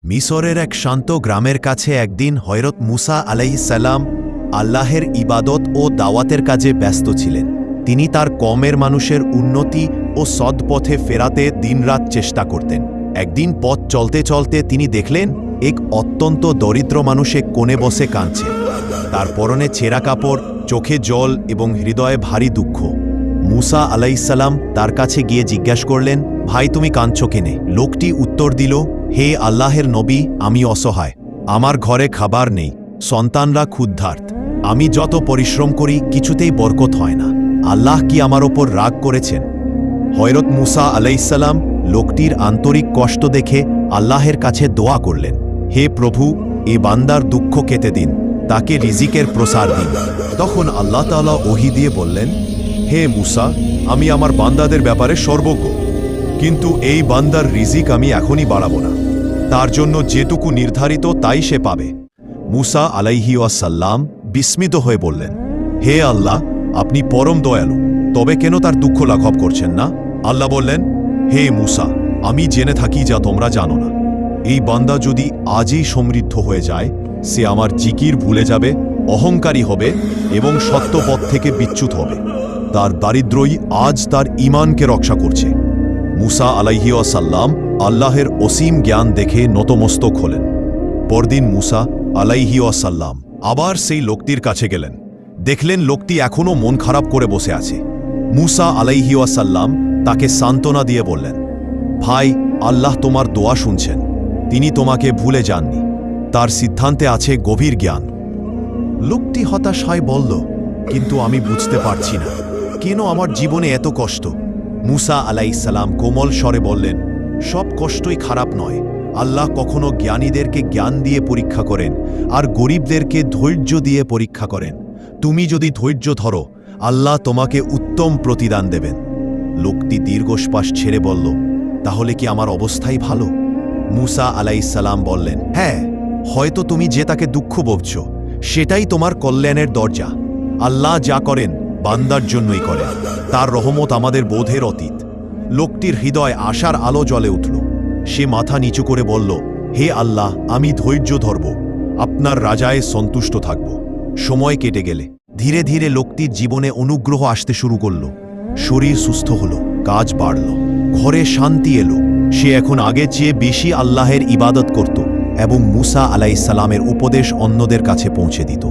মিসরের এক শান্ত গ্রামের কাছে একদিন হযরত মুসা আলাইহিস সালাম আল্লাহের ইবাদত ও দাওয়াতের কাজে ব্যস্ত ছিলেন। তিনি তার কওমের মানুষের উন্নতি ও সৎপথে ফেরাতে দিনরাত চেষ্টা করতেন। একদিন পথ চলতে চলতে তিনি দেখলেন এক অত্যন্ত দরিদ্র মানুষ এক কোণে বসে কাঁদছে। তার পরনে ছেঁড়া কাপড়, চোখে জল এবং হৃদয়ে ভারী দুঃখ। মুসা আলাইহিস সালাম তার কাছে গিয়ে জিজ্ঞাসা করলেন, ভাই তুমি কাঁদছো কেনে? লোকটি উত্তর দিল, হে আল্লাহের নবী, আমি অসহায়। আমার ঘরে খাবার নেই, সন্তানরা ক্ষুধার্ত। আমি যত পরিশ্রম করি কিছুতেই বরকত হয় না। আল্লাহ কি আমার ওপর রাগ করেছেন? হযরত মুসা আলাইহিস সালাম লোকটির আন্তরিক কষ্ট দেখে আল্লাহের কাছে দোয়া করলেন, হে প্রভু, এ বান্দার দুঃখ কেটে দিন, তাকে রিজিকের প্রসার দিন। তখন আল্লাহ তাআলা ওহী দিয়ে বললেন, হে মুসা, আমি আমার বান্দাদের ব্যাপারে সর্বজ্ঞ, কিন্তু এই বান্দার রিজিক আমি এখনই বাড়াবো না। তার জন্য যেটুকু নির্ধারিত তাই সে পাবে। মুসা আলাইহিস সালাম বিস্মিত হয়ে বললেন, হে আল্লাহ, আপনি পরম দয়ালু, তবে কেন তার দুঃখ লাঘব করছেন না? আল্লাহ বললেন, হে মুসা, আমি জেনে থাকি যা তোমরা জানো না। এই বান্দা যদি আজই সমৃদ্ধ হয়ে যায়, সে আমার জিকির ভুলে যাবে, অহংকারী হবে এবং সত্য পথ থেকে বিচ্যুত হবে। তার দারিদ্র্যই আজ তার ঈমানকে রক্ষা করছে। মুসা আলাইহিস সালাম আল্লাহের অসীম জ্ঞান দেখে নতমস্তক হলেন। পরদিন মুসা আলাইহিস সালাম আবার সেই লোকটির কাছে গেলেন। দেখলেন লোকটি এখনও মন খারাপ করে বসে আছে। মুসা আলাইহিস সালাম তাকে সান্ত্বনা দিয়ে বললেন, ভাই, আল্লাহ তোমার দোয়া শুনছেন, তিনি তোমাকে ভুলে যাননি, তার সিদ্ধান্তে আছে গভীর জ্ঞান। লোকটি হতাশ হয় বলল, কিন্তু আমি বুঝতে পারছি না কেন আমার জীবনে এত কষ্ট। মুসা আলাইহিস সালাম কোমল স্বরে বললেন, সব কষ্টই খারাপ নয়। আল্লাহ কখনো জ্ঞানীদেরকে জ্ঞান দিয়ে পরীক্ষা করেন আর গরিবদেরকে ধৈর্য দিয়ে পরীক্ষা করেন। তুমি যদি ধৈর্য ধরো, আল্লাহ তোমাকে উত্তম প্রতিদান দেবেন। লোকটি দীর্ঘশ্বাস ছেড়ে বলল, তাহলে কি আমার অবস্থাই ভালো? মুসা আলাইহিস সালাম বললেন, হ্যাঁ, হয়তো তুমি যে তাকে দুঃখ ভোগছ সেটাই তোমার কল্যাণের দরজা। আল্লাহ যা করেন বান্দার জন্যই করেন, তার রহমত আমাদের বোধের অতীত। লোকটির হৃদয় আশার আলো জ্বলে উঠল। সে মাথা নিচু করে বলল, হে আল্লাহ, আমি ধৈর্য ধরব, আপনার রাজায় সন্তুষ্ট থাকব। সময় কেটে গেলে ধীরে ধীরে লোকটির জীবনে অনুগ্রহ আসতে শুরু করল। শরীর সুস্থ হল, কাজ বাড়ল, ঘরে শান্তি এলো। সে এখন আগের চেয়ে বেশি আল্লাহের ইবাদত করত এবং মুসা আলাইহিস সালামের উপদেশ অন্যদের কাছে পৌঁছে দিত।